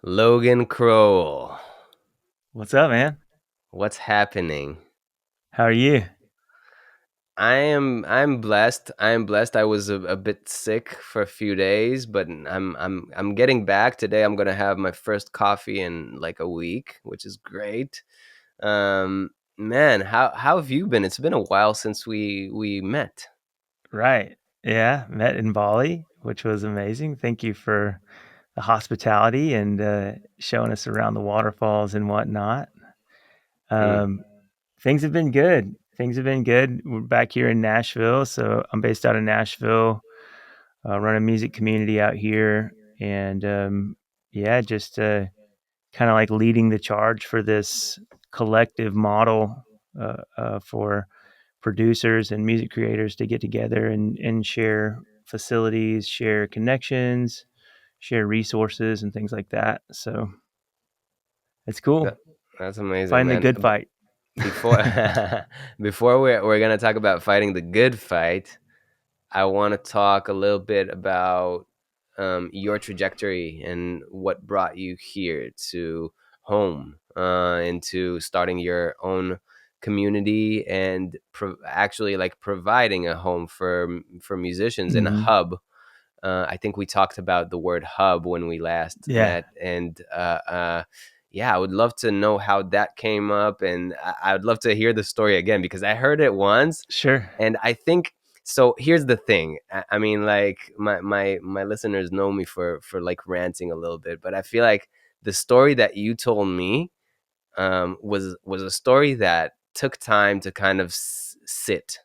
Logan Crowell. What's up, man? What's happening? How are you? I'm blessed. I'm blessed. I was a bit sick for a few days, but I'm getting back. Today I'm gonna have my first coffee in like a week, which is great. Man, how have you been? It's been a while since we met. Right. Yeah, met in Bali, which was amazing. Thank you for the hospitality and showing us around the waterfalls and whatnot. Hmm. Um, things have been good. Things have been good. We're back here in Nashville, so I'm based out of Nashville. Run a music community out here, and yeah, just kind of like leading the charge for this collective model for producers and music creators to get together and share facilities, share connections, share resources and things like that. So it's cool. That, that's amazing, Fighting the man. good fight. Before before we're gonna talk about fighting the good fight, I want to talk a little bit about your trajectory and what brought you here to home, into starting your own community and actually like providing a home for musicians and a Hmm. hub. I think we talked about the word hub when we last Yeah, met, and yeah, I would love to know how that came up, and I would love to hear the story again because I heard it once, sure. and I think so. Here's the thing. I mean, like my listeners know me for like ranting a little bit, but I feel like the story that you told me was a story that took time to kind of sit,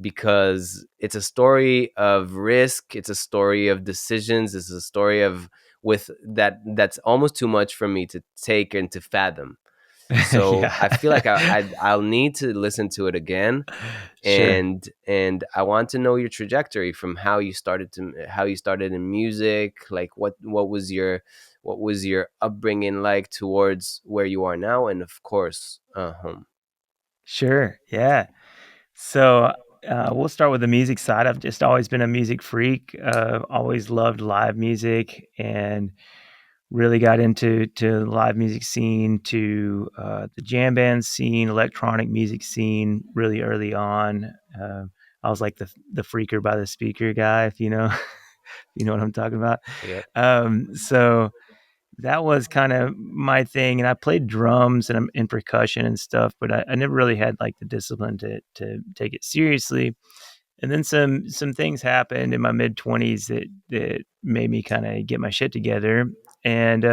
because it's a story of risk, it's a story of decisions, it's a story of with that's almost too much for me to take and to fathom. So I Yeah. feel like I'll need to listen to it again, Sure. and I want to know your trajectory from how you started in music, like what was your upbringing like towards where you are now, and of course home. Sure. Yeah. So we'll start with the music side. I've just always been a music freak. Always loved live music and really got into the live music scene, to the jam band scene, electronic music scene really early on. I was like the freaker by the speaker guy, if you know, you know what I'm talking about. Yep. So that was kind of my thing, and I played drums and percussion and stuff, but I never really had like the discipline to take it seriously. And then some things happened in my mid 20s that made me kind of get my shit together, and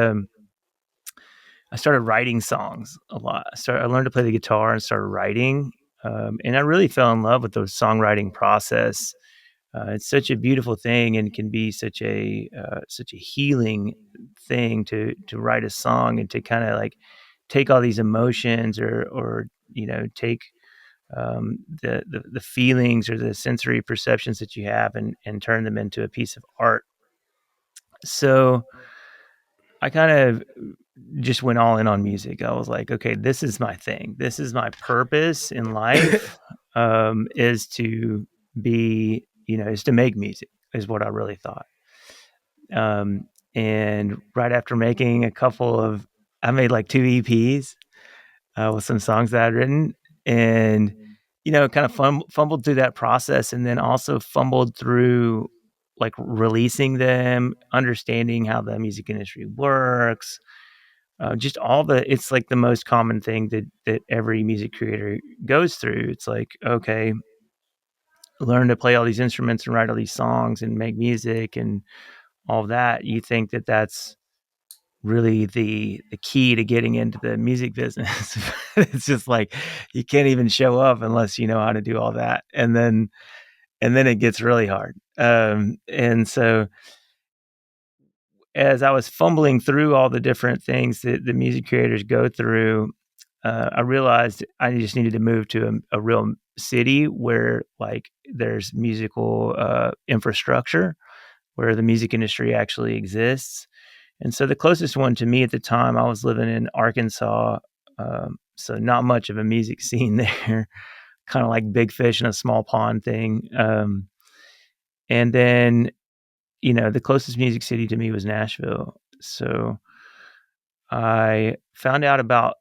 I started writing songs a lot. I learned to play the guitar and started writing, and I really fell in love with the songwriting process. It's such a beautiful thing and can be such a healing thing to write a song and to kind of like take all these emotions or take the feelings or the sensory perceptions that you have and turn them into a piece of art. So I kind of just went all in on music. I was like, okay, this is my thing. This is my purpose in life. Is to be, is to make music. Is what I really thought. Um, and right after making I made like two EPs with some songs that I'd written, and kind of fumbled through that process, and then also fumbled through like releasing them, understanding how the music industry works, just all it's like the most common thing that every music creator goes through. It's like, okay, learn to play all these instruments and write all these songs and make music and all that. You think that that's really the key to getting into the music business. It's just like you can't even show up unless you know how to do all that, and then it gets really hard. And so as I was fumbling through all the different things that the music creators go through, I realized I just needed to move to a real city where like there's musical infrastructure, where the music industry actually exists. And so the closest one to me at the time, I was living in Arkansas, so not much of a music scene there, kind of like big fish in a small pond thing. And then the closest music city to me was Nashville. So I found out about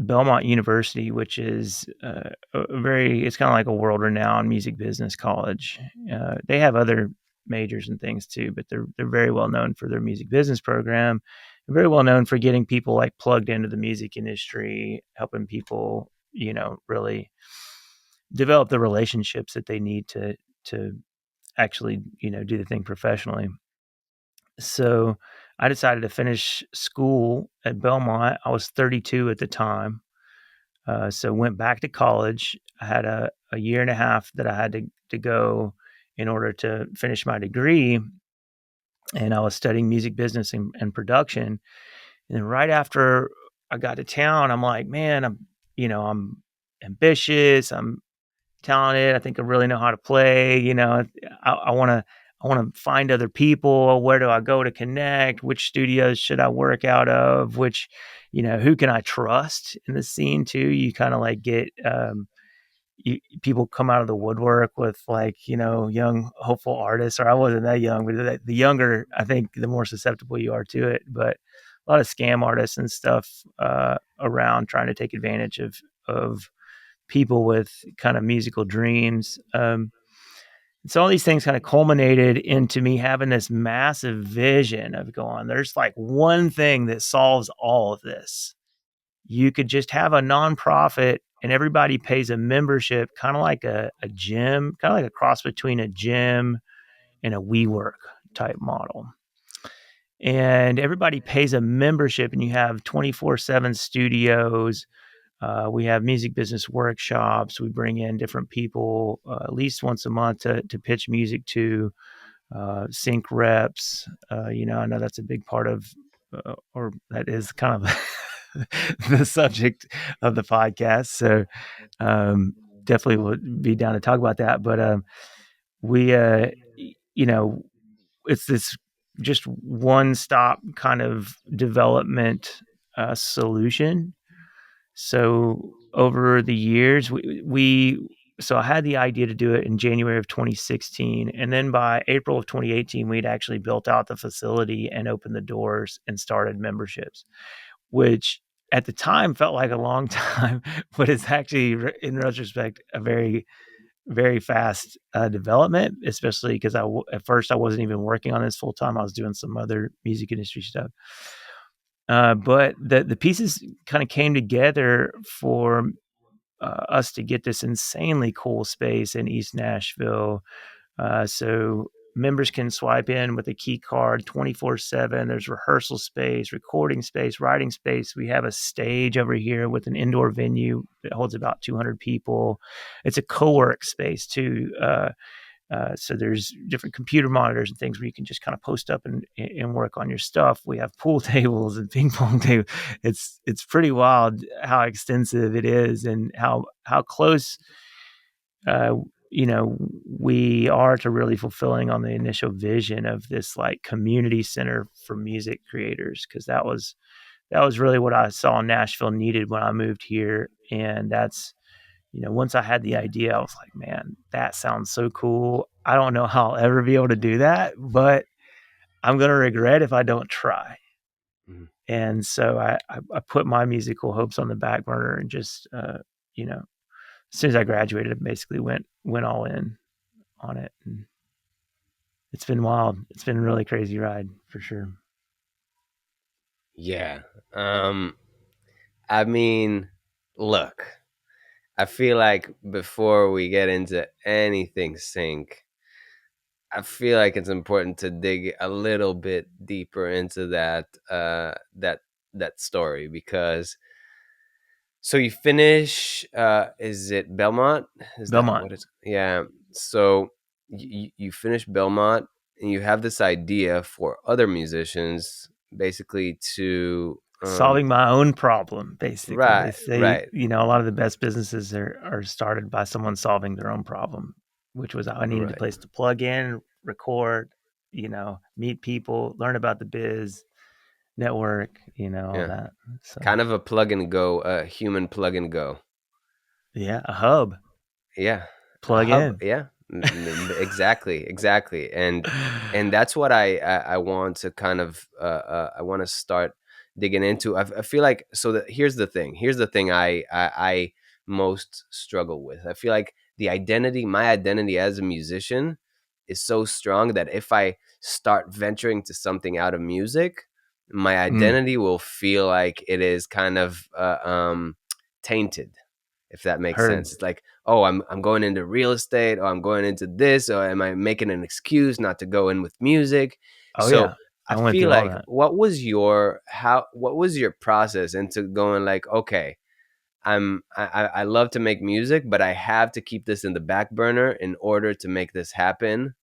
Belmont University, which is it's kind of like a world renowned music business college. They have other majors and things too, but they're very well known for their music business program. They're very well known for getting people like plugged into the music industry, helping people, really develop the relationships that they need to actually, do the thing professionally. So I decided to finish school at Belmont. I was 32 at the time. So went back to college. I had a year and a half that I had to go in order to finish my degree. And I was studying music business and production. And then right after I got to town, I'm like, man, I'm ambitious. I'm talented. I think I really know how to play. I want to find other people. Where do I go to connect? Which studios should I work out of? Which, who can I trust in the scene too? You kind of like get people come out of the woodwork with like young hopeful artists. Or I wasn't that young, but the younger, I think, the more susceptible you are to it. But a lot of scam artists and stuff around trying to take advantage of people with kind of musical dreams. So all these things kind of culminated into me having this massive vision of going, there's like one thing that solves all of this. You could just have a nonprofit and everybody pays a membership, kind of like a gym, kind of like a cross between a gym and a WeWork type model. And everybody pays a membership and you have 24/7 studios. We have music business workshops. We bring in different people at least once a month to pitch music to sync reps. I know that's a big part of, or that is kind of the subject of the podcast. So definitely would be down to talk about that. But we, you know, it's this just one stop kind of development solution. So over the years, so I had the idea to do it in January of 2016, and then by April of 2018, we'd actually built out the facility and opened the doors and started memberships, which at the time felt like a long time, but it's actually, in retrospect, a very very fast development, especially because at first I wasn't even working on this full time. I was doing some other music industry stuff. But the pieces kind of came together for us to get this insanely cool space in East Nashville. So members can swipe in with a key card 24/7. There's rehearsal space, recording space, writing space. We have a stage over here with an indoor venue that holds about 200 people. It's a co-work space too. So there's different computer monitors and things where you can just kind of post up and work on your stuff. We have pool tables and ping pong tables. It's pretty wild how extensive it is and how close uh, we are to really fulfilling on the initial vision of this like community center for music creators, because that was really what I saw Nashville needed when I moved here. And that's, once I had the idea, I was like, man, that sounds so cool. I don't know how I'll ever be able to do that, but I'm going to regret if I don't try. Mhm. And so I put my musical hopes on the back burner and just, as soon as I graduated, I basically went all in on it. And it's been wild. It's been a really crazy ride for sure. Yeah. Um, I mean, look, I feel like before we get into anything sync, I feel like it's important to dig a little bit deeper into that story, because so you finish, is it Belmont? Is that Belmont. what it's, yeah. So you finish Belmont and you have this idea for other musicians basically to Solving my own problem, basically. They right, say, right, a lot of the best businesses are started by someone solving their own problem, which was I needed a right. place to plug in, record, meet people, learn about the biz, network, all Yeah. that. So Kind of a plug and go, a human plug and go. yeah, a hub, Yeah, a plug hub. in. Yeah, exactly, exactly. And that's what I want to kind of I want to start digging into. I feel like, so that here's the thing. Here's the thing I most struggle with. I feel like my identity as a musician is so strong that if I start venturing to something out of music, my Mm, identity will feel like it is kind of tainted, if that makes heard. sense. It's like, oh, I'm going into real estate, or I'm going into this, or am I making an excuse not to go in with music? Oh So yeah, I I went feel through all like, that. what was your process into going like, okay, I love to make music, but I have to keep this in the back burner in order to make this happen.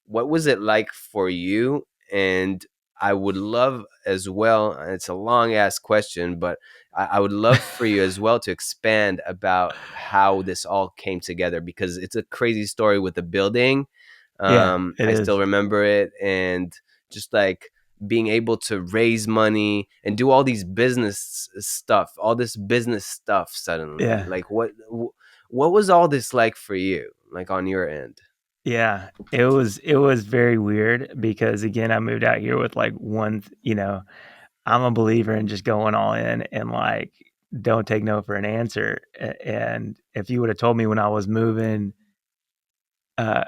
What was it like for you? And I would love as well, and it's a long ass question, but I would love for you as well to expand about how this all came together, because it's a crazy story with the building. Yeah, it I still is. remember it, and just like being able to raise money and do all these all this business stuff suddenly. Yeah, Like, what was all this like for you, like on your end? yeah. It was very weird because again, I moved out here with like I'm a believer in just going all in and like don't take no for an answer. And if you would have told me when I was moving uh,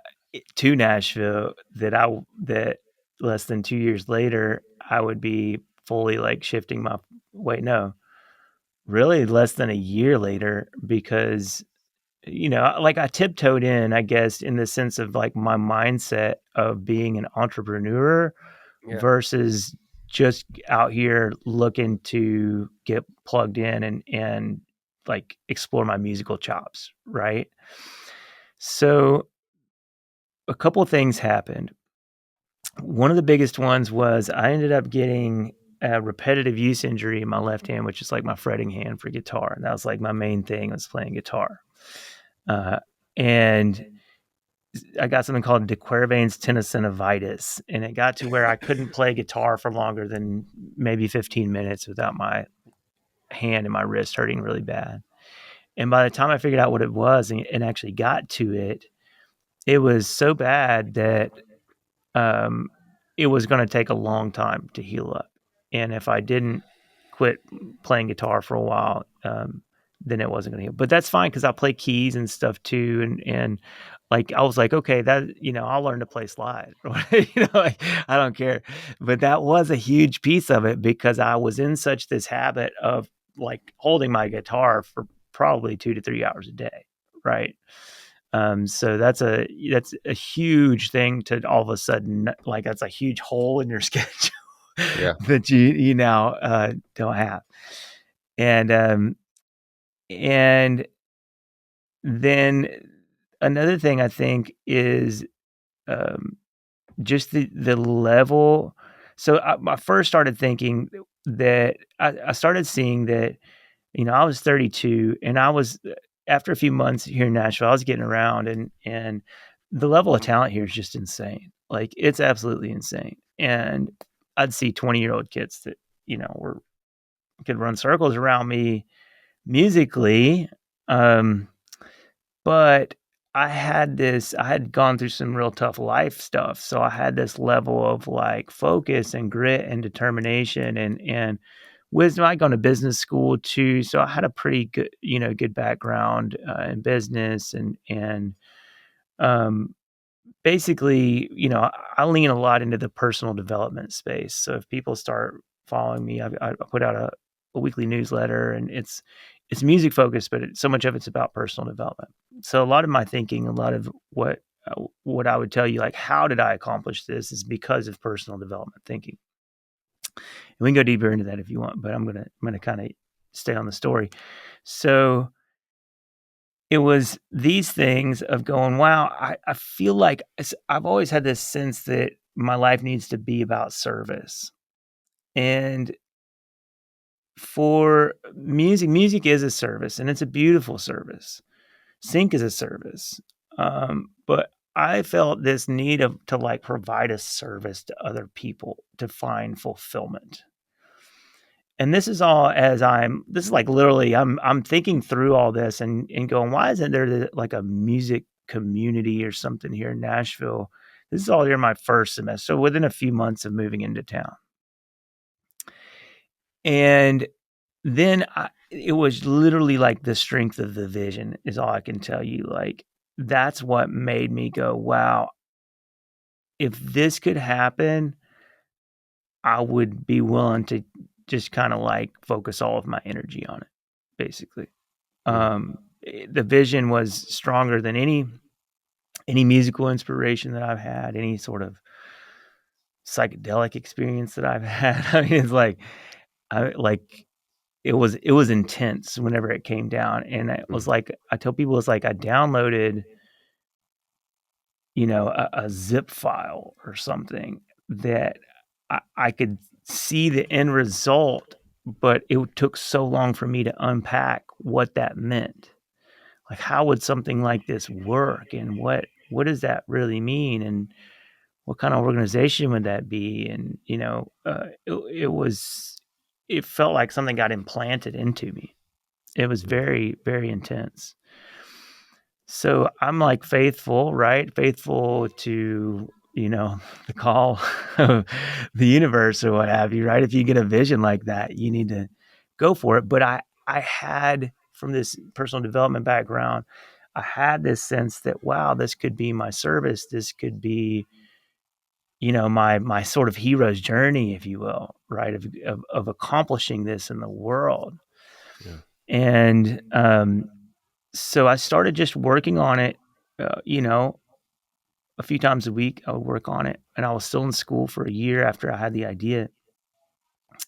to Nashville that less than 2 years later I would be fully like shifting my wait no really less than a year later because like I tiptoed in, I guess, in the sense of like my mindset of being an entrepreneur Yeah. versus just out here looking to get plugged in and like explore my musical chops, right? So a couple of things happened. One of the biggest ones was I ended up getting a repetitive use injury in my left hand, which is like my fretting hand for guitar. And that was like my main thing was playing guitar. Uh, and I got something called de Quervain's tenosynovitis, and it got to where I couldn't play guitar for longer than maybe 15 minutes without my hand and my wrist hurting really bad. And by the time I figured out what it was and actually got to it, it was so bad that um, it was going to take a long time to heal up. And if I didn't quit playing guitar for a while, then it wasn't going to heal. But that's fine because I play keys and stuff too. And like I was like, okay, that I'll learn to play slide. Like, I don't care. But that was a huge piece of it because I was in such this habit of like holding my guitar for probably 2 to 3 hours a day, right? So that's a huge thing to all of a sudden like that's a huge hole in your schedule Yeah. that you now don't have. And and then another thing I think is um, just the level. So I first started thinking that I started seeing that I was 32 and I was after a few months here in Nashville, I was getting around and the level of talent here is just insane. Like it's absolutely insane. And I'd see 20-year-old kids that, were could run circles around me musically. Um, but I had gone through some real tough life stuff. So I had this level of like focus and grit and determination and wisdom. I'd gone to business school too. So I had a pretty good, good background in business um, basically, I lean a lot into the personal development space. So if people start following me, I put out a weekly newsletter, and it's music focused, but so much of it's about personal development. So a lot of my thinking, a lot of what I would tell you, like how did I accomplish this, is because of personal development thinking. And we can go deeper into that if you want, but I'm gonna kind of stay on the story. So it was these things of going, wow, I feel like I've always had this sense that my life needs to be about service. And for music is a service and it's a beautiful service. Sync is a service. But I felt this need to like provide a service to other people to find fulfillment. And this is all as this is like literally I'm thinking through all this and going, why isn't there like a music community or something here in Nashville? This is all during my first semester, so within a few months of moving into town. And then it was literally like the strength of the vision is all I can tell you. Like, that's what made me go, wow, if this could happen, I would be willing to just kind of like focus all of my energy on it, basically. Mm. The vision was stronger than any musical inspiration that I've had, any sort of psychedelic experience that I've had. I mean, it's like, like it was intense whenever it came down, and it was Mm. like I tell people it's like I downloaded, a zip file or something that I could see the end result, but it took so long for me to unpack what that meant. Like, how would something like this work, and what does that really mean, and what kind of organization would that be? And it felt like something got implanted into me. It was Mm. very, very intense. So I'm like faithful, right? Faithful to, the call of the universe or what have you, right? If you get a vision like that, you need to go for it. But I had, from this personal development background, I had this sense that, wow, this could be my service. This could be, my sort of hero's journey, if you will, right? Of accomplishing this in the world. Yeah. And so I started just working on it, a few times a week. I would work on it, and I was still in school for a year after I had the idea,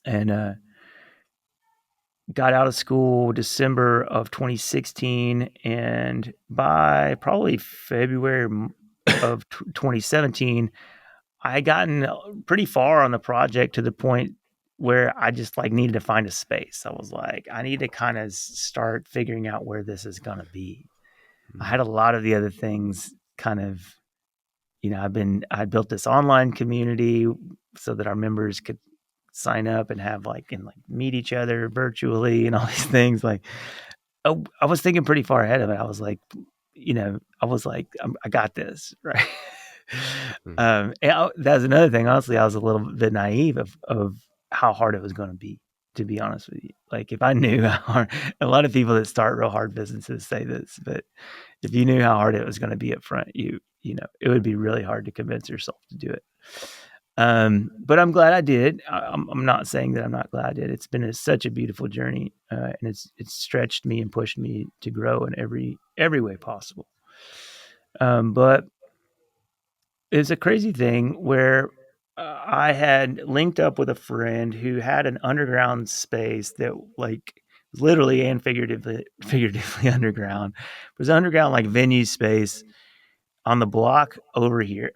and got out of school December of 2016, and by probably February of 2017, I had gotten pretty far on the project to the point where I just like needed to find a space. I was like, I need to kind of start figuring out where this is going to be. I Mm. had a lot of the other things kind of, I built this online community so that our members could sign up and have like meet each other virtually and all these things. Like, oh, I was thinking pretty far ahead of it. I was like, I was like, I got this, right. Mm. That's another thing. Honestly, I was a little bit naive of how hard it was going to be. To be honest with you, like if I knew how hard, a lot of people that start real hard businesses say this, but if you knew how hard it was going to be up front, it would be really hard to convince yourself to do it. But I'm glad I did. I'm not saying that I'm not glad I did. It's been such a beautiful journey, and it's stretched me and pushed me to grow in every way possible. But it's a crazy thing where I had linked up with a friend who had an underground space that like literally and figuratively underground. It was underground like venue space on the block over here,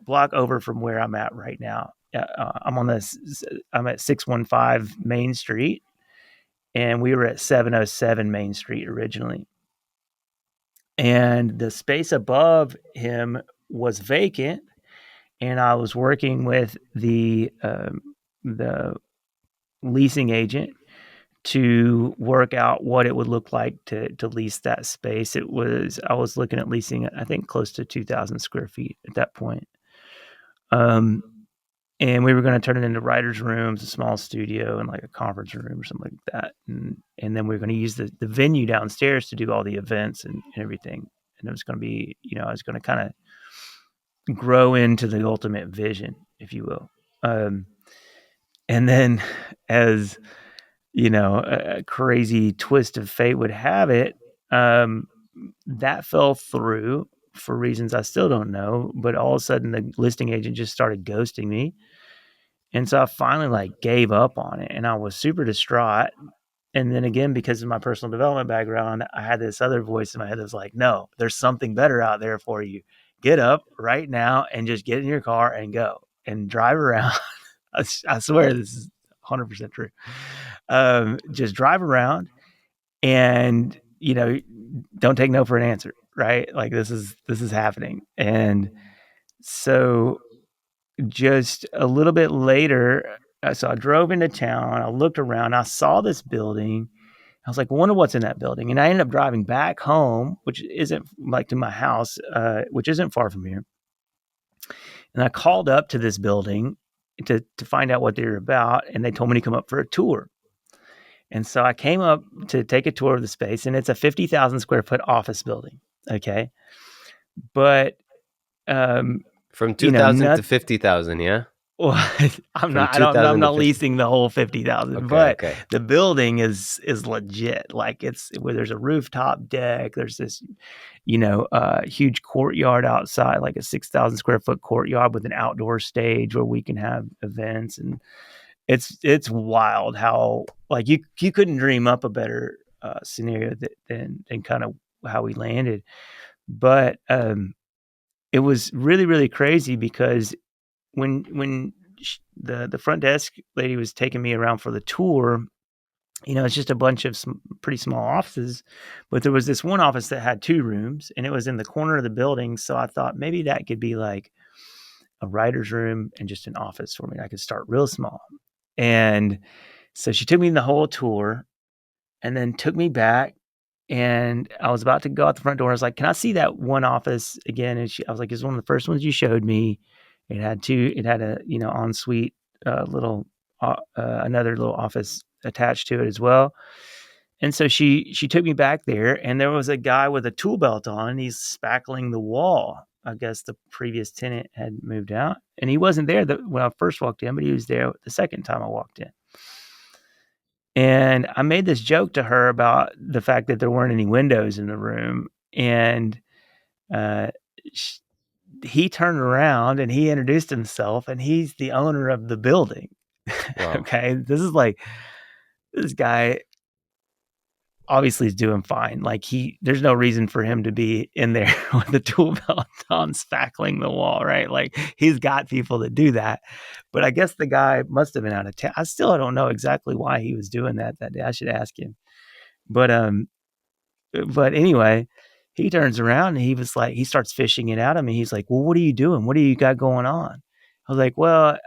block over from where I'm at right now. I'm at 615 Main Street, and we were at 707 Main Street originally. And the space above him was vacant, and I was working with the leasing agent to work out what it would look like to lease that space. I was looking at leasing, I think, close to 2,000 square feet at that point. Um, and we were going to turn it into writers' rooms, a small studio, and like a conference room or something like that. And then we were going to use the venue downstairs to do all the events and everything. And it was going to be, I was going to kind of grow into the ultimate vision, if you will. And then, as a crazy twist of fate would have it, um, that fell through for reasons I still don't know. But all of a sudden, the listing agent just started ghosting me, and so I finally like gave up on it, and I was super distraught. And then again, because of my personal development background, I had this other voice in my head that was like, "No, there's something better out there for you. Get up right now and just get in your car and go and drive around." I swear this is 100% true. Just drive around and, don't take no for an answer, right? Like this is happening. And so just a little bit later, so I drove into town, I looked around, I saw this building. I was like, I wonder what's in that building. And I ended up driving back home, which isn't like to my house, which isn't far from here. And I called up to this building, to find out what they were about, and they told me to come up for a tour. And so I came up to take a tour of the space, and it's a 50,000 square foot office building. Okay. But, um, From you know, 2,000 to not, 50,000, yeah? well, From I'm 2,000 to not 50. leasing the whole 50,000, Okay, but okay. the building is legit. Like it's where there's a rooftop deck. There's this, huge courtyard outside, like a 6,000 square foot courtyard with an outdoor stage where we can have events. And it's wild how, like, you couldn't dream up a better scenario than kind of how we landed. But it was really, really crazy because when the front desk lady was taking me around for the tour, it's just a bunch of pretty small offices, but there was this one office that had two rooms, and it was in the corner of the building. So I thought maybe that could be like a writer's room and just an office for me. I could start real small. And so she took me in the whole tour and then took me back. And I was about to go out the front door. I was like, "Can I see that one office again?" And I was like, "It's one of the first ones you showed me. It had a ensuite little another little office attached to it as well." And so she took me back there, and there was a guy with a tool belt on, and he's spackling the wall. I guess the previous tenant had moved out, and he wasn't there when I first walked in, but he was there the second time I walked in. And I made this joke to her about the fact that there weren't any windows in the room. And uh, sh- he turned around and he introduced himself, and he's the owner of the building. Wow. Okay. This guy obviously is doing fine. Like there's no reason for him to be in there with the tool belt on spackling the wall, right? Like he's got people that do that. But I guess the guy must have been out of town. I still don't know exactly why he was doing that day. I should ask him. But but anyway, he turns around and he was like, he starts fishing it out of me. He's like, "Well, what are you doing? What do you got going on?" I was like, "Well,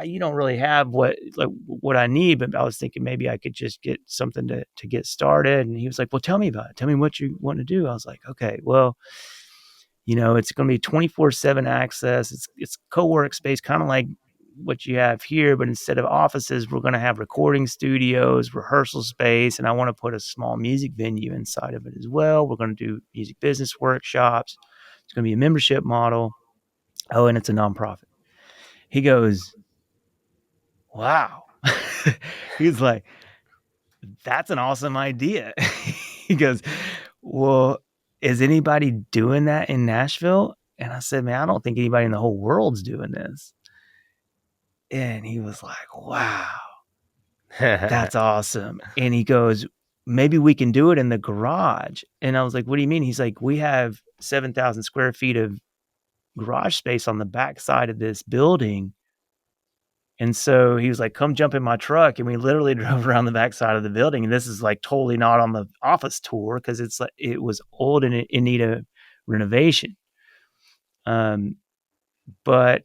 you don't really have what I need, but I was thinking maybe I could just get something to get started." And he was like, "Well, tell me about it. Tell me what you want to do." I was like, "Okay, well, it's going to be 24/7 access. It's co-work space, kind of like what you have here, but instead of offices, we're going to have recording studios, rehearsal space, and I want to put a small music venue inside of it as well. We're going to do music business workshops. It's going to be a membership model. Oh, and it's a nonprofit." He goes, "Wow." He's like, "That's an awesome idea." He goes, "Well, is anybody doing that in Nashville?" And I said, "Man, I don't think anybody in the whole world's doing this." And he was like, "Wow, that's awesome." And he goes, "Maybe we can do it in the garage." And I was like, "What do you mean?" He's like, "We have 7,000 square feet of garage space on the back side of this building." And so he was like, "Come jump in my truck." And we literally drove around the back side of the building. And this is like totally not on the office tour because it's like it was old and it needed renovation. Um, but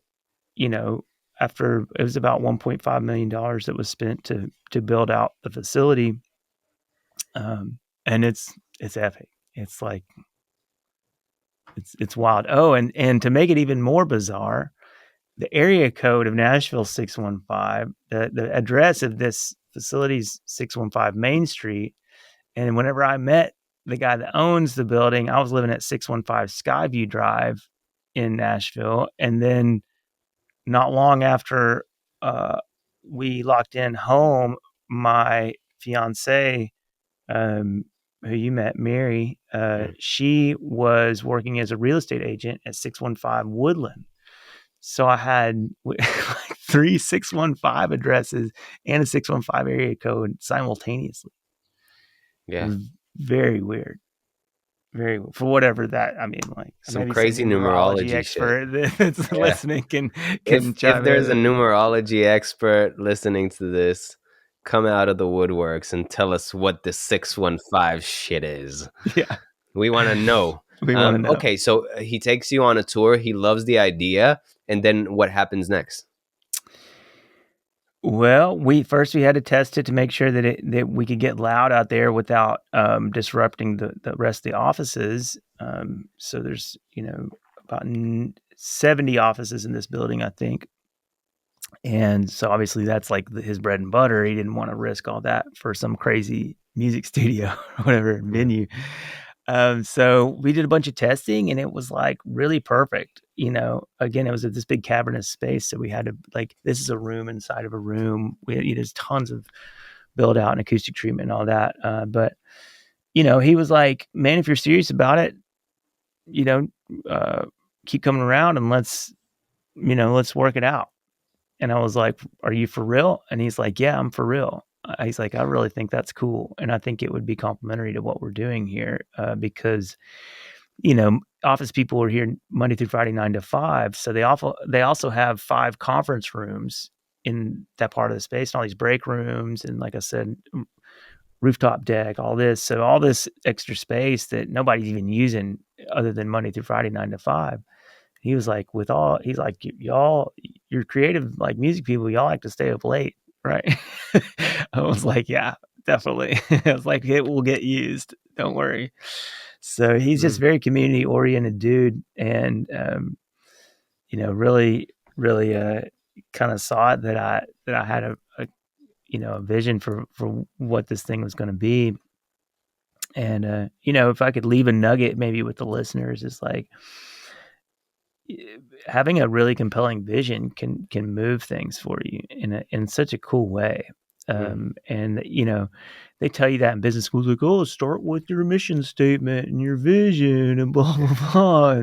after it was about $1.5 million that was spent to build out the facility. And it's epic. It's like, it's wild. Oh, and to make it even more bizarre, the area code of Nashville 615, the address of this facility's 615 Main Street. And whenever I met the guy that owns the building, I was living at 615 Skyview Drive in Nashville. And then not long after we locked in home, my fiance, who you met, Mary, Mm. she was working as a real estate agent at 615 Woodland. So I had like three 615 addresses and a 615 area code simultaneously. It Yeah. was very weird. Very, for whatever that, I mean, like Some maybe some crazy numerology numerology shit. expert that's Yeah. listening can If chime there's a in. numerology expert listening to this, come out of the woodworks and tell us what the 615 shit is. Yeah, We want to know. we want to know. Okay, so he takes you on a tour. He loves the idea, and then what happens next? Well, we had to test it to make sure that we could get loud out there without disrupting the rest of the offices. So there's about 70 offices in this building, I think, And so obviously that's like his bread and butter. He didn't want to risk all that for some crazy music studio or whatever venue. So we did a bunch of testing and it was like really perfect. Again, it was this big cavernous space. So we had to like, this is a room inside of a room. There's tons of build out and acoustic treatment and all that. But he was like, man, if you're serious about it, you know, uh, keep coming around and let's work it out. And I was like, are you for real? And he's like, yeah, I'm for real. He's like, I really think that's cool. And I think it would be complementary to what we're doing here because, office people are here Monday through Friday, 9 to 5. So they also have 5 conference rooms in that part of the space and all these break rooms. And like I said, rooftop deck, all this. So all this extra space that nobody's even using other than Monday through Friday, 9 to 5. He was like, he's like, y'all, you're creative, like music people, y'all like to stay up late, right? I was like, yeah, definitely. I was like, it will get used. Don't worry. So he's just Mm. very community oriented dude. And, really, really, kind of saw it that I had a vision for what this thing was going to be. And, if I could leave a nugget maybe with the listeners is like, having a really compelling vision can move things for you in such a cool way. Mm. And they tell you that in business schools, like, oh, start with your mission statement and your vision and blah blah blah.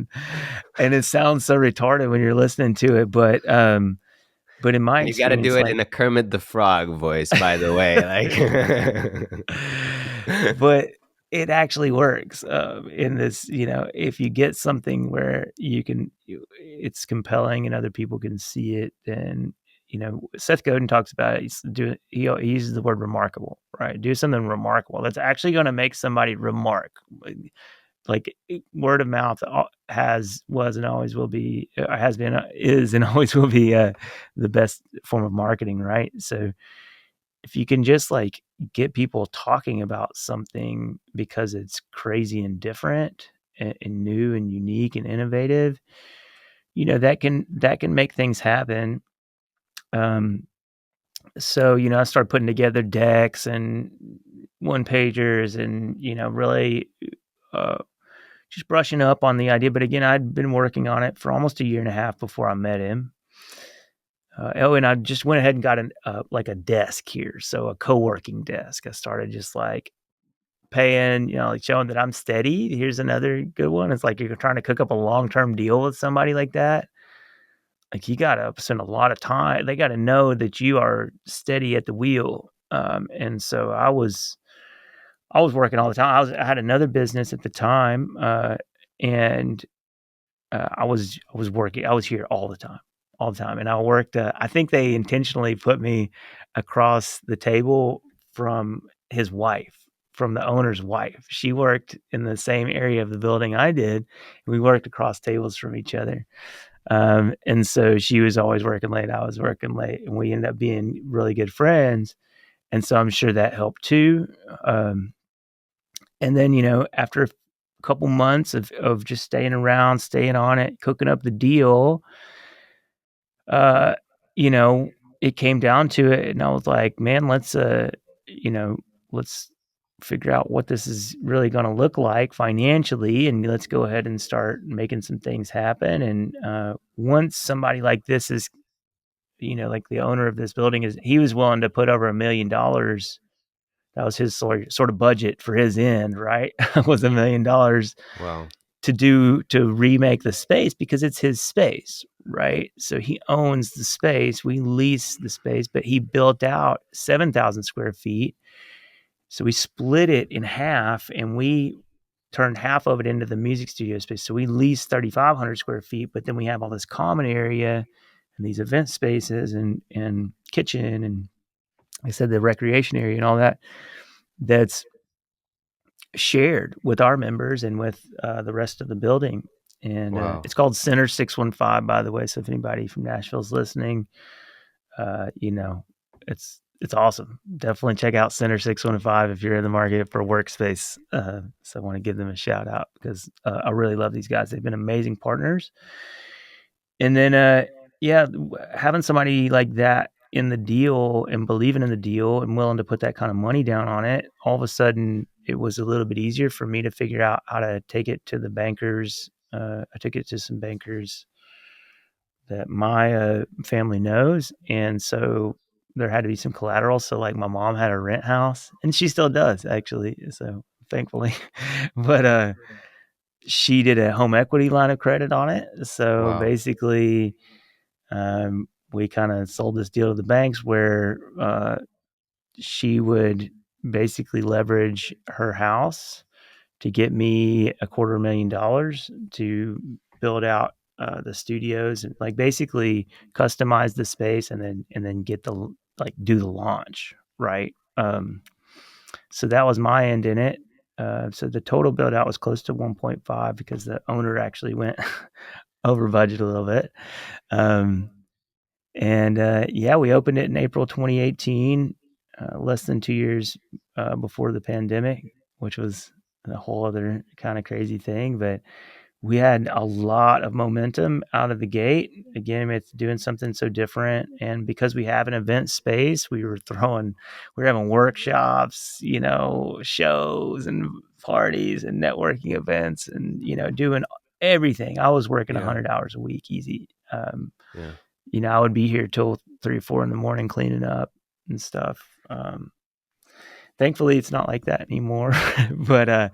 And it sounds so retarded when you're listening to it, but in my You got to do experience, it like, in a Kermit the Frog voice, by the way. but it actually works in this. If you get something where it's compelling and other people can see it, then Seth Godin talks about it. He uses the word remarkable, right? Do something remarkable that's actually going to make somebody remark. Like word of mouth was and always will be, has been, is and always will be the best form of marketing, right? So if you can just like get people talking about something because it's crazy and different and new and unique and innovative, that can make things happen. So I started putting together decks and one pagers and really uh, just brushing up on the idea. But again, I'd been working on it for almost a year and a half before I met him. And I just went ahead and got like a desk here, so a co-working desk. I started just like paying, like showing that I'm steady. Here's another good one. It's like you're trying to cook up a long-term deal with somebody like that. Like you got to spend a lot of time. They got to know that you are steady at the wheel. And so I was working all the time. I had another business at the time, and I was working. I was here all the time, and I worked. I think they intentionally put me across the table from his wife, from the owner's wife. She worked in the same area of the building I did, and we worked across tables from each other. And so she was always working late. I was working late, and we ended up being really good friends. And so I'm sure that helped too. And then, after a couple months of just staying around, staying on it, cooking up the deal, uh, you know, it came down to it, and I was like, man, you know, let's figure out what this is really going to look like financially, and let's go ahead and start making some things happen. And once somebody like this is, like the owner of this building he was willing to put over $1 million. That was his sort of budget for his end, right? Was $1 million Wow. to remake the space because it's his space, right? So he owns the space. We lease the space, but he built out 7,000 square feet. So we split it in half and we turned half of it into the music studio space. So we leased 3,500 square feet, but then we have all this common area and these event spaces and kitchen and like I said, the recreation area and all that. That's shared with our members and with the rest of the building. And Wow. it's called Center 615, by the way. So if anybody from Nashville is listening, you know, it's awesome. Definitely check out Center 615 if you're in the market for workspace. So I want to give them a shout out because I really love these guys. They've been amazing partners. And then yeah, having somebody like that in the deal and believing in the deal and willing to put that kind of money down on it, all of a sudden it was a little bit easier for me to figure out how to take it to the bankers. I took it to some bankers that my family knows, and so there had to be some collateral. So, like, my mom had a rent house, and she still does actually. So, thankfully, but she did a home equity line of credit on it. So Wow. basically, we kind of sold this deal to the banks where she would basically leverage her house to get me $250,000 to build out the studios and like basically customize the space and then get the like do the launch right. So that was my end in it. So the total build out was close to 1.5 because the owner actually went over budget a little bit. Um, and yeah, we opened it in April 2018, less than 2 years before the pandemic, which was a whole other kind of crazy thing. But we had a lot of momentum out of the gate. Again, it's doing something so different. And because we have an event space, we were having workshops, shows and parties and networking events and, doing everything. I was working Yeah. 100 hours a week, easy. Yeah. I would be here till 3 or 4 in the morning cleaning up and stuff. Thankfully, it's not like that anymore. But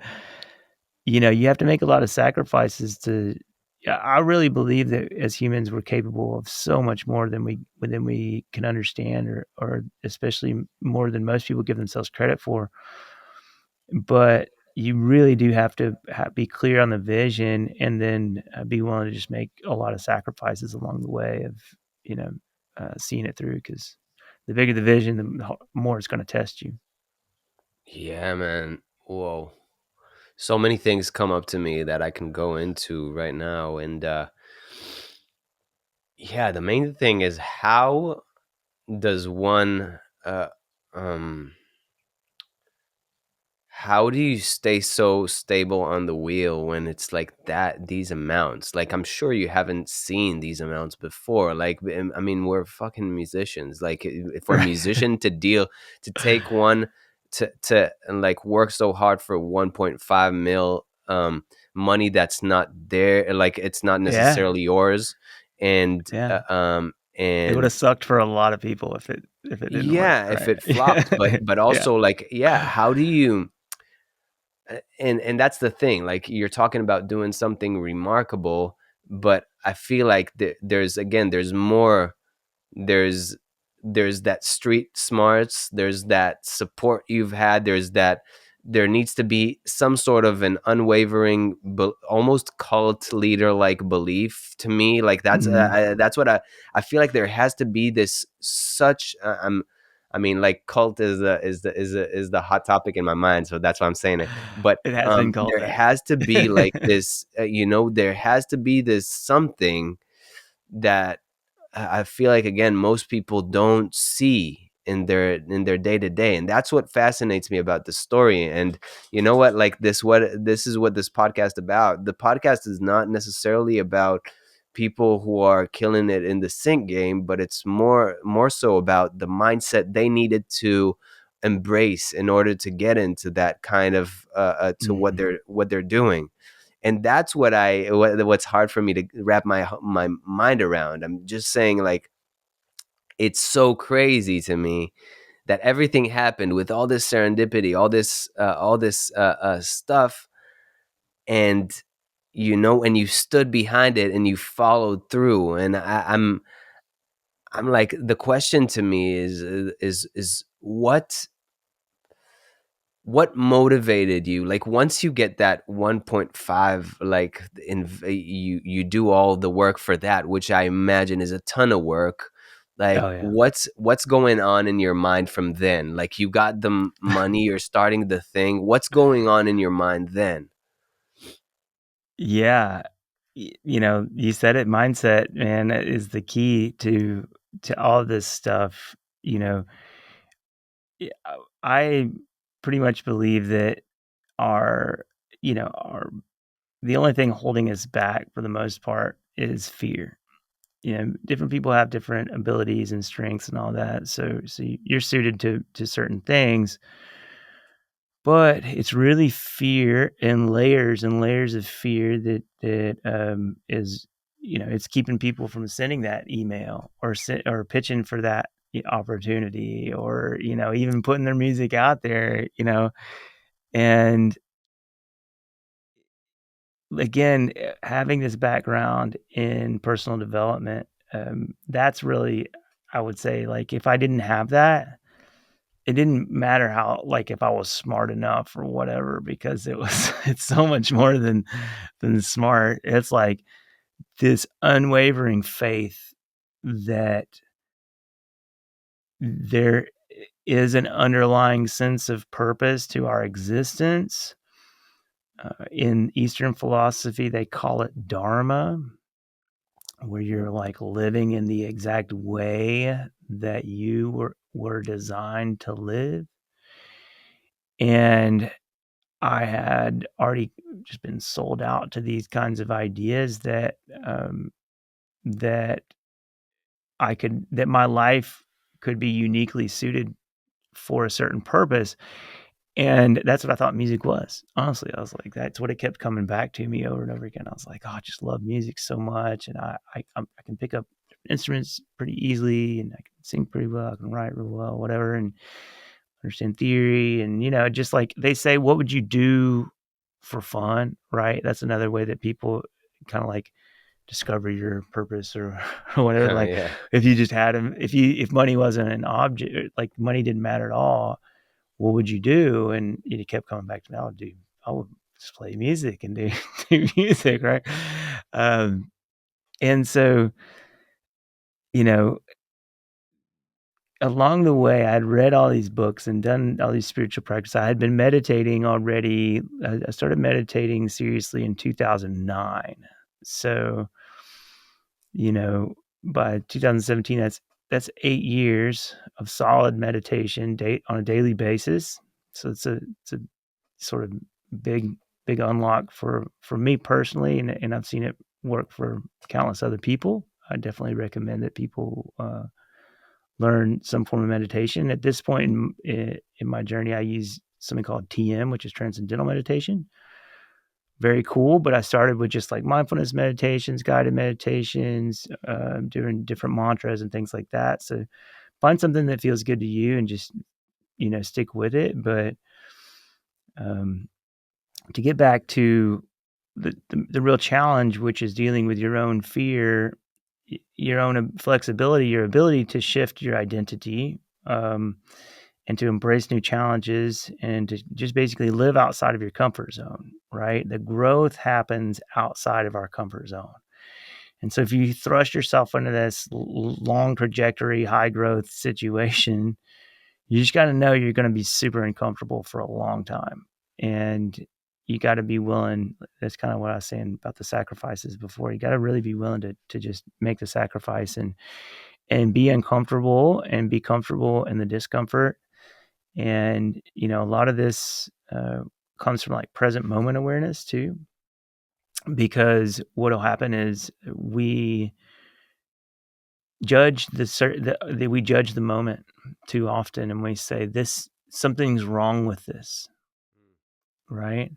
you have to make a lot of sacrifices to. Yeah, I really believe that as humans, we're capable of so much more than we can understand, or especially more than most people give themselves credit for. But you really do have to be clear on the vision, and then be willing to just make a lot of sacrifices along the way of you know seeing it through. Because the bigger the vision, the more it's going to test you. Yeah, man. Whoa. So many things come up to me that I can go into right now. And yeah, the main thing is, how does one um how do you stay so stable on the wheel when it's like that, these amounts? Like, I'm sure you haven't seen these amounts before. Like, I mean, we're fucking musicians. Like, for a musician to deal, to take one, to and like work so hard for 1.5 mil, money that's not there, like it's not Yeah, necessarily yours. And yeah. It would and have sucked for a lot of people if it didn't work, yeah, if right? it flopped. But Yeah. also, like, yeah, how do you, and that's the thing, like, you're talking about doing something remarkable, but I feel like there's, again, there's more. There's that street smarts, there's that support you've had, there's that, there needs to be some sort of an unwavering, almost cult leader like belief, to me. Like, Mhm. that's what I feel like there has to be this such, I mean, like, cult is the hot topic in my mind, so that's why I'm saying it. But It has been called there that. has to be like this, there has to be this something that I feel like, again, most people don't see in their day to day, and that's what fascinates me about the story. And you know what? Like, this is what this podcast about. The podcast is not necessarily about people who are killing it in the sync game, but it's more so about the mindset they needed to embrace in order to get into that kind of to Mhm. what they're doing. And that's what's hard for me to wrap my mind around. I'm just saying, like, it's so crazy to me that everything happened with all this serendipity, all this stuff, and and you stood behind it and you followed through. And I'm like, the question to me is what motivated you, like, once you get that 1.5, like, you do all the work for that, which I imagine is a ton of work. Like, Oh, yeah. what's going on in your mind from then? Like, you got the money, you're starting the thing, what's going on in your mind then? Yeah. You said it, mindset, man, is the key to all this stuff, you know? Yeah, I pretty much believe that our our the only thing holding us back for the most part is fear. different people have different abilities and strengths and all that. So you're suited to certain things, but it's really fear and layers of fear that is, it's keeping people from sending that email or pitching for that opportunity, or even putting their music out there. And again, having this background in personal development, that's really, I would say, like, if I didn't have that, it didn't matter how, like, if I was smart enough or whatever, because it's so much more than smart. It's like this unwavering faith that there is an underlying sense of purpose to our existence. In Eastern philosophy, they call it dharma, where you're like living in the exact way that you were designed to live. And I had already just been sold out to these kinds of ideas um, that that my life could be uniquely suited for a certain purpose. And that's what I thought music was. Honestly, I was like, that's what it kept coming back to me over and over again. I was like, oh, I just love music so much, and I can pick up instruments pretty easily, and I can sing pretty well. I can write real well, whatever, and understand theory. And just like they say, what would you do for fun? Right? That's another way that people kind of like discover your purpose, or whatever. Like, Yeah. if you just had them, if money wasn't an object, like money didn't matter at all, what would you do? And he kept coming back to me. I would just play music and do, do music. Right. Um, and so, you know, along the way, I'd read all these books and done all these spiritual practices. I had been meditating already. I started meditating seriously in 2009. So, you know, by 2017, that's 8 years of solid meditation on a daily basis. So it's a sort of big big unlock for me personally, and I've seen it work for countless other people. I definitely recommend that people learn some form of meditation. At this point in my journey, I use something called TM, which is transcendental meditation. Very cool, but I started with just like mindfulness meditations, guided meditations, doing different mantras and things like that. So find something that feels good to you and just stick with it. But um, to get back to the real challenge, which is dealing with your own fear, your own flexibility, your ability to shift your identity, and to embrace new challenges, and to just basically live outside of your comfort zone, right? The growth happens outside of our comfort zone. And so if you thrust yourself into this long trajectory, high growth situation, you just got to know you're going to be super uncomfortable for a long time. And you got to be willing. That's kind of what I was saying about the sacrifices before. You got to really be willing to just make the sacrifice and be uncomfortable and be comfortable in the discomfort. And, a lot of this comes from like present moment awareness too, because what'll happen is we judge we judge the moment too often, and we say this something's wrong with this, right?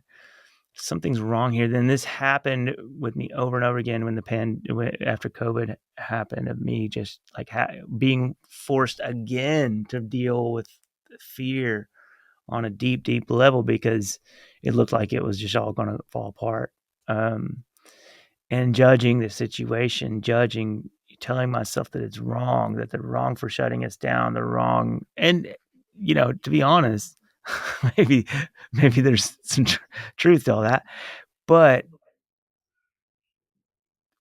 Something's wrong here. Then this happened with me over and over again after COVID happened, of me just like being forced again to deal with fear on a deep, deep level, because it looked like it was just all going to fall apart. And judging the situation, telling myself that it's wrong, that they're wrong for shutting us down, they're wrong. And, to be honest, maybe, maybe there's some truth to all that. But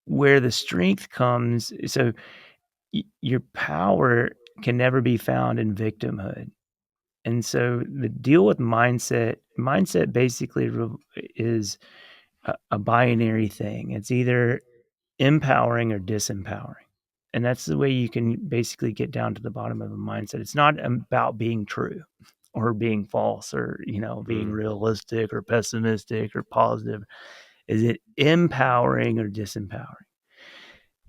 where the strength comes, so your power can never be found in victimhood. And so the deal with mindset basically is a binary thing. It's either empowering or disempowering. And that's the way you can basically get down to the bottom of a mindset. It's not about being true or being false, or, being Mm. realistic or pessimistic or positive. Is it empowering or disempowering?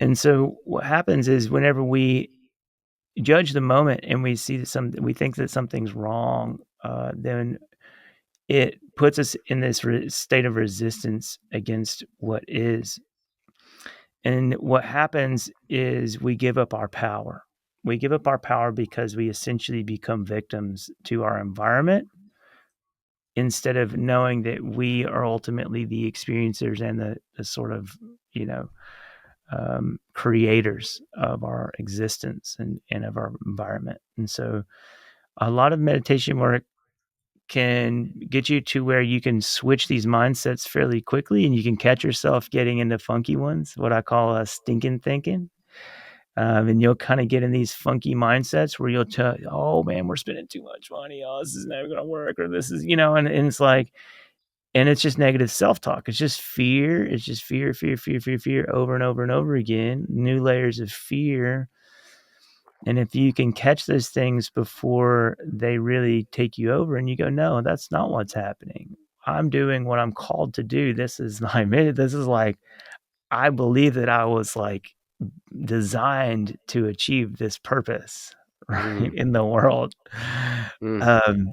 And so what happens is whenever we judge the moment and we see that we think that something's wrong, then it puts us in this state of resistance against what is. And what happens is we give up our power. We give up our power because we essentially become victims to our environment instead of knowing that we are ultimately the experiencers and the sort of, you know, creators of our existence and of our environment. And so a lot of meditation work can get you to where you can switch these mindsets fairly quickly and you can catch yourself getting into funky ones, what I call a stinking thinking. And you'll kind of get in these funky mindsets where you'll tell, oh man, we're spending too much money. Oh, this is never going to work. Or this is, and it's like, and it's just negative self-talk. It's just fear. It's just fear, fear, fear, fear, fear over and over and over again, new layers of fear. And if you can catch those things before they really take you over and you go, no, that's not what's happening. I'm doing what I'm called to do. This is my minute. This is like, I believe that I was like designed to achieve this purpose right Mm, in the world. mm, Um,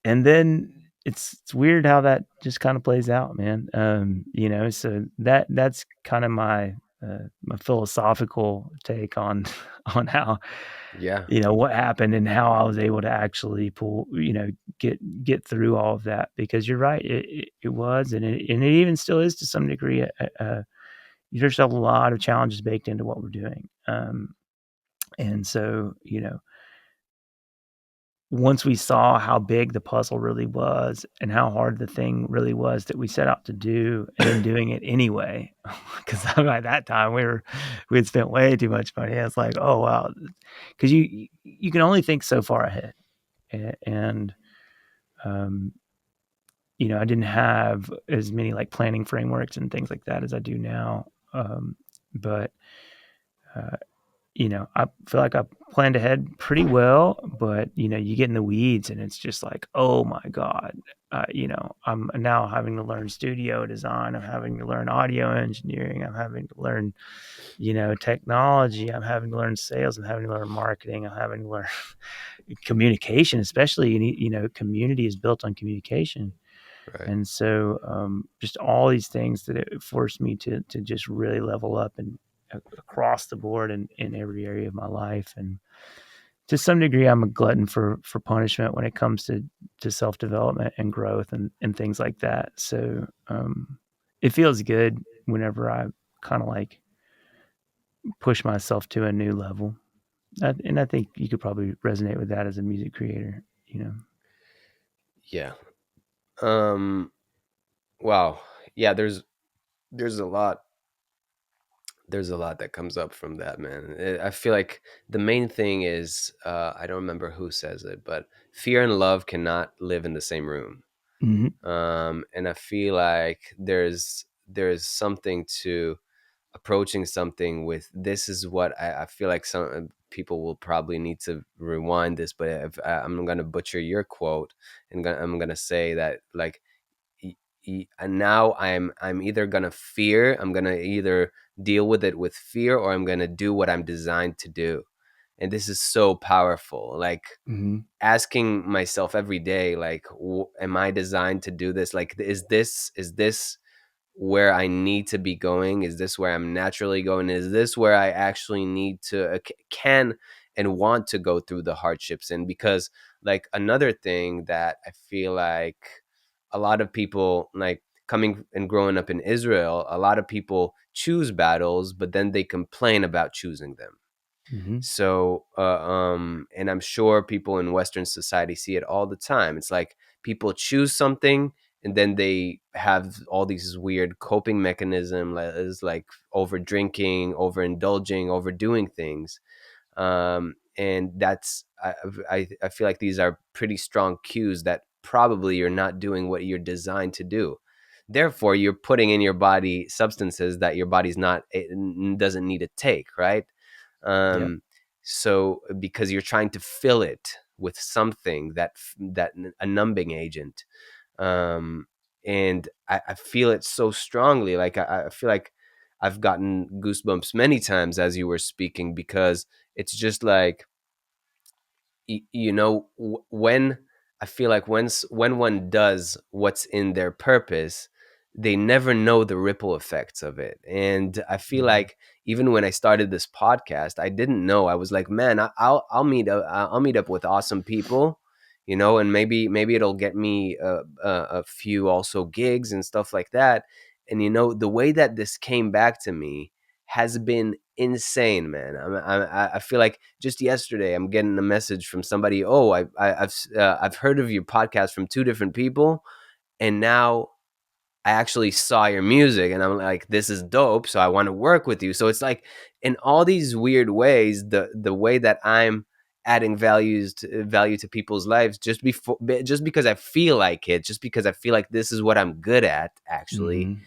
and then it's weird how that just kind of plays out, man. So that's kind of my philosophical take on on how yeah, what happened and how I was able to actually get through all of that, because you're right, it was, and it even still is to some degree. There's a lot of challenges baked into what we're doing, and so once we saw how big the puzzle really was and how hard the thing really was that we set out to do, and then doing it anyway, because by that time we had spent way too much money. It's like, oh wow, because you can only think so far ahead, and um, I didn't have as many like planning frameworks and things like that as I do now, but uh, I feel like I planned ahead pretty well, but you get in the weeds and it's just like, oh my God, I'm now having to learn studio design. I'm having to learn audio engineering. I'm having to learn, technology. I'm having to learn sales. I'm having to learn marketing. I'm having to learn communication, especially, community is built on communication. right. And so, just all these things that it forced me to just really level up and across the board in every area of my life. And to some degree, I'm a glutton for punishment when it comes to self development and growth and things like that. So, it feels good whenever I kind of like push myself to a new level. And I think you could probably resonate with that as a music creator. Yeah. Um. Wow. Yeah. There's a lot. There's a lot that comes up from that, man. I feel like the main thing is I don't remember who says it, but fear and love cannot live in the same room. Hmm. And I feel like there's something to approaching something with this is what I feel like some people will probably need to rewind this, but if I'm gonna butcher your quote and I'm gonna say that like and now I'm either gonna fear, I'm gonna either deal with it with fear, or I'm gonna do what I'm designed to do. And this is so powerful, like Hmm. asking myself every day, like am I designed to do this? Like is this where I need to be going? Is this where I'm naturally going? Is this where I actually need to can and want to go through the hardships? And because like another thing that I feel like a lot of people, like coming and growing up in Israel, a lot of people choose battles, but then they complain about choosing them. Hmm. So, and I'm sure people in Western society see it all the time. It's like people choose something and then they have all these weird coping mechanism, like over drinking, over indulging, overdoing things. And that's I feel like these are pretty strong cues that probably you're not doing what you're designed to do. Therefore, you're putting in your body substances that your body's not, it doesn't need to take, right? Yeah. um so because you're trying to fill it with something that a numbing agent. um and I feel it so strongly, like I feel like I've gotten goosebumps many times as you were speaking, because it's just like, when I feel like when one does what's in their purpose, they never know the ripple effects of it. And I feel Mhm. like even when I started this podcast, I didn't know. I was like, man, I'll meet up with awesome people, and maybe it'll get me a few also gigs and stuff like that. And the way that this came back to me has been insane, man. I feel like just yesterday I'm getting a message from somebody. Oh, I've heard of your podcast from two different people, and now I actually saw your music, and I'm like, this is dope. So I want to work with you. So it's like in all these weird ways, the way that I'm adding value to people's lives, just because I feel like it, just because I feel like this is what I'm good at, actually, Mhm.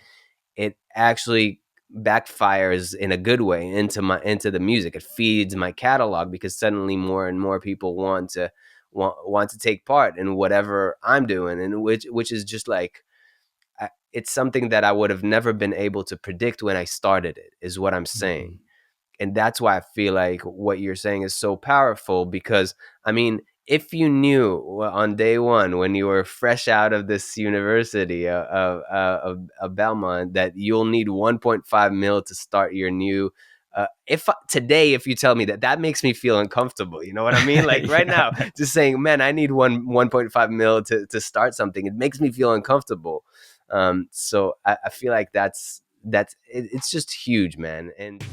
it actually backfires in a good way into the music. It feeds my catalog, because suddenly more and more people want to take part in whatever I'm doing, and which is just like, it's something that I would have never been able to predict when I started it, is what I'm saying. Mhm. And that's why I feel like what you're saying is so powerful, because I mean, if you knew on day one, when you were fresh out of this university of Belmont, that you'll need 1.5 mil to start your new, if today, if you tell me that, that makes me feel uncomfortable. You know what I mean? Like right now, Yeah. just saying, man, I need 1.5 mil to start something, it makes me feel uncomfortable. So I feel like it's just huge, man. And